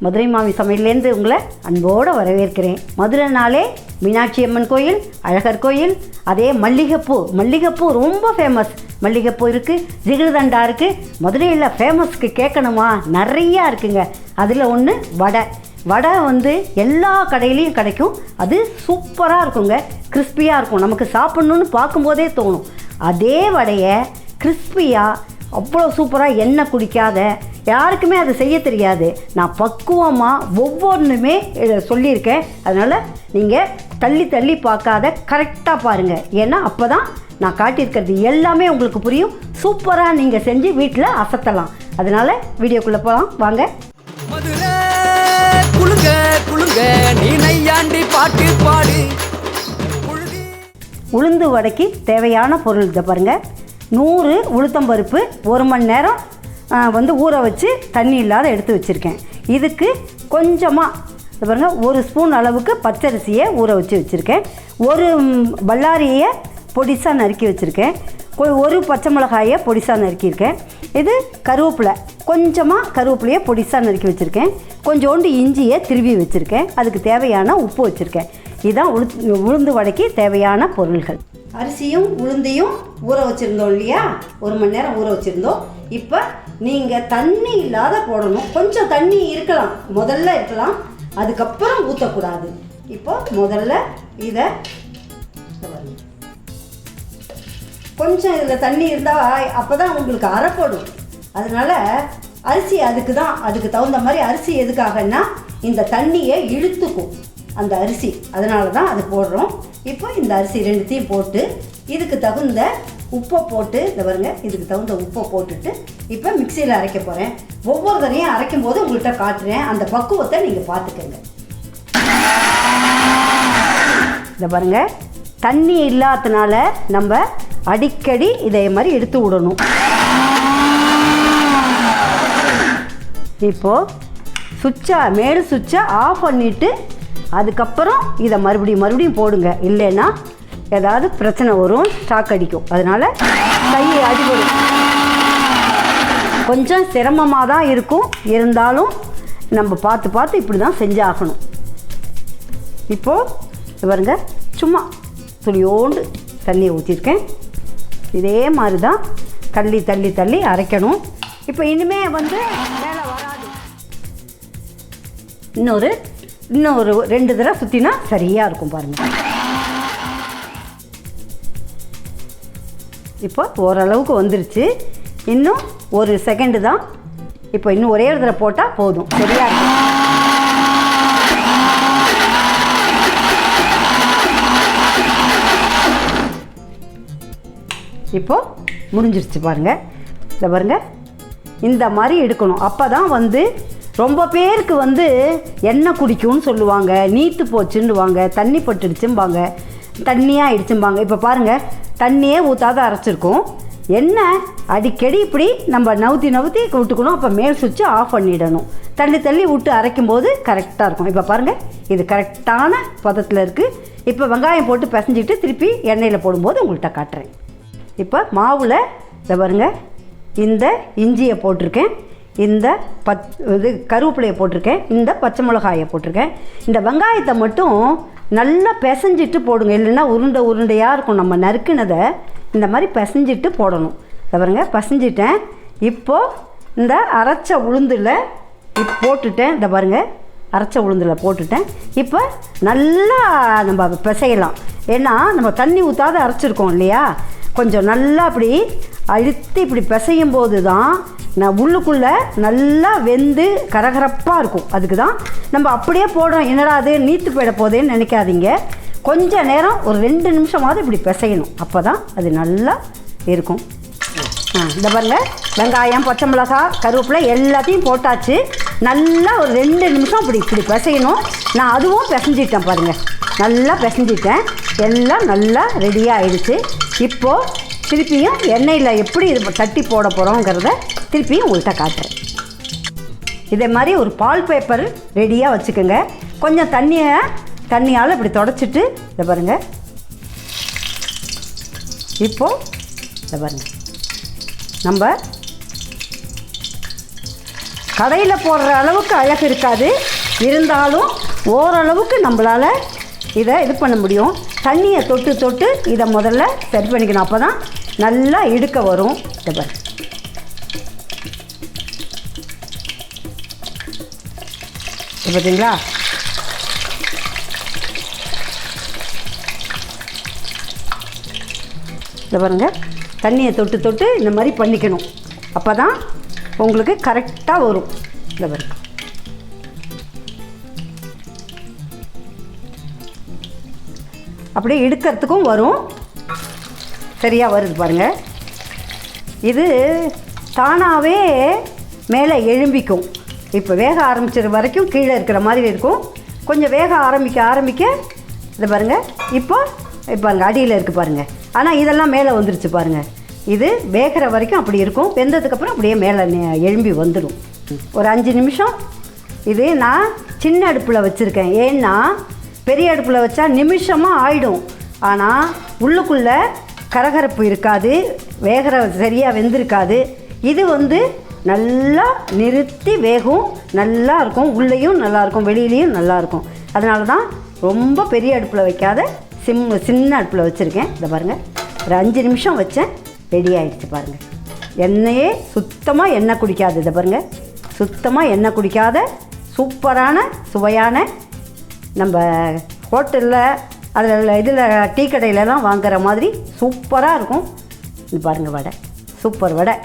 மதுரை மாமி சமையல்லேருந்து உங்களை அன்போடு வரவேற்கிறேன். மதுரைனாலே மீனாட்சி அம்மன் கோயில், அழகர் கோயில், அதே மல்லிகைப்பூ ரொம்ப ஃபேமஸ். மல்லிகைப்பூ இருக்குது, ஜிகர்தண்டா இருக்குது. மதுரையில் ஃபேமஸ்க்கு கேட்கணுமா? நிறையா இருக்குங்க. அதில் ஒன்று வடை எல்லா கடையிலையும் கிடைக்கும். அது சூப்பராக இருக்குங்க, கிறிஸ்பியாக இருக்கும். நமக்கு சாப்பிட்ணுன்னு பார்க்கும்போதே தோணும். அதே வடையை கிறிஸ்பியாக அவ்வளோ சூப்பராக எண்ணெய் குடிக்காத யாருக்குமே அதை செய்ய தெரியாது. நான் பக்குவமாக ஒவ்வொன்றுமே சொல்லியிருக்கேன். அதனால் நீங்கள் தள்ளி பார்க்காத கரெக்டாக பாருங்கள். ஏன்னா அப்போ தான் நான் காட்டியிருக்கிறது எல்லாமே உங்களுக்கு புரியும். சூப்பராக நீங்கள் செஞ்சு வீட்டில் அசத்தலாம். அதனால் வீடியோக்குள்ளே போகலாம் வாங்க. உளுந்து வடைக்கு தேவையான பொருள் இதை பாருங்கள். 100 உளுத்தம்பருப்பு 1 மணி நேரம் ஊற வச்சு தண்ணி இல்லாத எடுத்து வச்சுருக்கேன். இதுக்கு கொஞ்சமாக பாருங்கள் 1 ஸ்பூன் அளவுக்கு பச்சரிசியை ஊற வச்சுருக்கேன். 1 பல்லாரியை பொடிசாக நறுக்கி வச்சுருக்கேன். 1 பச்சை மிளகாயை பொடிசாக நறுக்கியிருக்கேன். இது கொஞ்சமாக கருவேப்பிலையை பொடிசாக நறுக்கி வச்சுருக்கேன். கொஞ்சோண்டு இஞ்சியை திருவி வச்சுருக்கேன். அதுக்கு தேவையான உப்பு வச்சுருக்கேன். இதுதான் உளுந்து வடைக்கு தேவையான பொருள்கள். அரிசியும் உளுந்தையும் ஊற வச்சுருந்தோம் இல்லையா, 1 மணி நேரம் ஊற வச்சுருந்தோம். இப்போ நீங்கள் தண்ணி இல்லாத போடணும். கொஞ்சம் தண்ணி முதல்ல இருக்கலாம், அதுக்கப்புறம் ஊற்றக்கூடாது. இப்போ முதல்ல இதை கொஞ்சம் இதில் தண்ணி இருந்தால் அப்போ தான் உங்களுக்கு அரைப்படும். அதனால் அரிசி அதுக்கு தகுந்த மாதிரி அரிசி எதுக்காகன்னா இந்த தண்ணியை இழுத்துக்கும் அந்த அரிசி. அதனால தான் அது போடுறோம். இப்போ இந்த அரிசி 2த்தையும் போட்டு இதுக்கு தகுந்த உப்பை போட்டு இதுக்கு தகுந்த உப்பை போட்டுட்டு இப்போ மிக்சியில் அரைக்க போகிறேன். ஒவ்வொரு தரையும் அரைக்கும் போது உங்கள்கிட்ட காட்டுறேன். அந்த பக்குவத்தை நீங்கள் பார்த்துக்கங்க. இதை பாருங்கள், தண்ணி இல்லாததுனால நம்ம அடிக்கடி இதே மாதிரி எடுத்து விடணும். இப்போது மேல் சுவிட்சை ஆஃப் பண்ணிவிட்டு அதுக்கப்புறம் இதை மறுபடியும் போடுங்க. இல்லைன்னா ஏதாவது பிரச்சனை வரும், ஸ்டாக் அடிக்கும். அதனால் கை அடிபடும். கொஞ்சம் சிரமமாக தான் இருக்கும், இருந்தாலும் நம்ம பார்த்து இப்படி தான் செஞ்சாகணும். இப்போது பாருங்க, சும்மா துளியோண்டு தண்ணியை ஊற்றிருக்கேன். இதே மாதிரி தான் தள்ளி அரைக்கணும். இப்போ இனிமேல் வேலை வராது. இன்னொரு 2 தடவை சுற்றினா சரியாக இருக்கும் பாருங்கள். இப்போ ஓரளவுக்கு வந்துருச்சு. இன்னும் 1 செகண்டு தான். இப்போ இன்னும் ஒரே ஒரு தடவை போட்டால் போதும், சரியாக இருக்கும். இப்போது முடிஞ்சிருச்சு பாருங்கள். இதை பாருங்கள், இந்த மாதிரி எடுக்கணும். அப்போ தான் ரொம்ப பேருக்கு எண்ணெய் குடிக்கும்னு சொல்லுவாங்க, நீத்து போச்சுன்னுவாங்க, தண்ணி பட்டுடுச்சும்பாங்க, தண்ணியாக ஆயிடுச்சும்பாங்க. இப்போ பாருங்கள், தண்ணியே ஊற்றாத அரைச்சிருக்கோம். எண்ணெய் அடிக்கடி இப்படி நம்ம நவுத்தி விட்டுக்கணும். அப்போ மேல் சுவிட்சை ஆஃப் பண்ணிடணும். தள்ளி விட்டு அரைக்கும்போது கரெக்டாக இருக்கும். இப்போ பாருங்கள், இது கரெக்டான பதத்தில் இருக்குது. இப்போ வெங்காயம் போட்டு பிசைஞ்சிட்டு திருப்பி எண்ணெயில் போடும்போது உங்கள்கிட்ட காட்டுறேன். இப்போ மாவில் இதை பாருங்கள், இந்த இஞ்சியை போட்டிருக்கேன், இந்த கருவேப்பிலையை போட்டிருக்கேன், இந்த பச்சை மிளகாயை போட்டிருக்கேன். இந்த வெங்காயத்தை மட்டும் நல்லா பிசைஞ்சிட்டு போடுங்க. இல்லைன்னா உருண்டையாக இருக்கும். நம்ம நறுக்குனதை இந்த மாதிரி பிசைஞ்சிட்டு போடணும். இதை பாருங்க, பிசைஞ்சிட்டேன். இப்போது இந்த அரைச்ச உளுந்தில் போட்டுட்டேன். இதை பாருங்கள், அரைச்ச உளுந்தில் போட்டுட்டேன். இப்போ நல்லா நம்ம பிசையலாம். ஏன்னா நம்ம தண்ணி ஊற்றாத அரைச்சிருக்கோம் இல்லையா, கொஞ்சம் நல்லா அப்படி அழுத்தி இப்படி பிசையும் போது தான் உள்ளுக்குள்ளே நல்லா வெந்து கரகரப்பாக இருக்கும். அதுக்கு தான் நம்ம அப்படியே போடுறோம். என்னடா அது நீத்து போயிட போதேன்னு நினைக்காதீங்க. கொஞ்சம் நேரம் ஒரு 2 நிமிஷமாவது இப்படி பிசையணும். அப்போ தான் அது நல்லா இருக்கும். இந்த பாருங்கள், வெங்காயம், பச்சை மிளகாய், கருவேப்பிலை எல்லாத்தையும் போட்டாச்சு. நல்லா ஒரு 2 நிமிஷம் இப்படி பிசையணும். நான் அதுவும் பிசைஞ்சிட்டேன் பாருங்கள், நல்லா பிசைஞ்சிட்டேன். எல்லாம் நல்லா ரெடியாக ஆயிடுச்சு. இப்போது திருப்பியும் எண்ணெயில் எப்படி தட்டி போட போகிறோங்கிறத திருப்பியும் உங்கள்கிட்ட காட்டுறேன். இதே மாதிரி ஒரு பால் பேப்பர் ரெடியாக வச்சுக்கோங்க. கொஞ்சம் தண்ணியால் இப்படி தொடச்சிட்டு இதை பாருங்கள். இப்போது இதை பாருங்கள், நம்ம கடையில் போடுற அளவுக்கு அழகு இருக்காது, இருந்தாலும் ஓரளவுக்கு நம்மளால் இதை இது பண்ண முடியும். தண்ணியை தொட்டு தொட்டு இதை முதல்ல சரி பண்ணிக்கணும். அப்போ தான் நல்லா இடுக்க வரும். இதை பார்த்தீங்களா? இதை பாருங்கள், தண்ணியை தொட்டு தொட்டு இந்த மாதிரி பண்ணிக்கணும். அப்போ தான் உங்களுக்கு கரெக்டாக வரும். இதை பாருங்க, அப்படியே இடுக்கிறதுக்கும் வரும். சரியாக வருது பாருங்கள். இது தானாகவே மேலே எழும்பிக்கும். இப்போ வேக ஆரம்பிச்சிற வரைக்கும் கீழே இருக்கிற மாதிரி இருக்கும். கொஞ்சம் வேக ஆரம்பிக்க இதை பாருங்கள். இப்போ பாருங்கள், அடியில் இருக்குது பாருங்கள். ஆனால் இதெல்லாம் மேலே வந்துருச்சு பாருங்கள். இது வேகிற வரைக்கும் அப்படி இருக்கும். வெந்ததுக்கப்புறம் அப்படியே மேலே எழும்பி வந்துடும். ஒரு 5 நிமிஷம். இது நான் சின்ன அடுப்பில் வச்சுருக்கேன். ஏன்னா பெரிய அடுப்பில் வச்சா நிமிஷமாக ஆயிடும். ஆனால் உள்ளுக்குள்ளே கரகரப்பு இருக்காது, வேகிற சரியாக வெந்திருக்காது. இது நல்லா நிறுத்தி வேகும், நல்லா இருக்கும். உள்ளேயும் நல்லாயிருக்கும், வெளியிலையும் நல்லாயிருக்கும். அதனால தான் ரொம்ப பெரிய அடுப்பில் வைக்காத சின்ன அடுப்பில் வச்சுருக்கேன். இதை பாருங்கள், ஒரு 5 நிமிஷம் வச்சேன், ரெடி ஆகிடுச்சு பாருங்கள். எண்ணெயே சுத்தமாக எண்ணெய் குடிக்காது. இதை பாருங்கள், சுத்தமாக எண்ணெய் குடிக்காத சூப்பரான சுவையான நம்ம ஹோட்டலில் அதில் இதில் டீ கடையிலலாம் வாங்குகிற மாதிரி சூப்பராக இருக்கும். இது பாருங்கள், வடை, சூப்பர் வடை.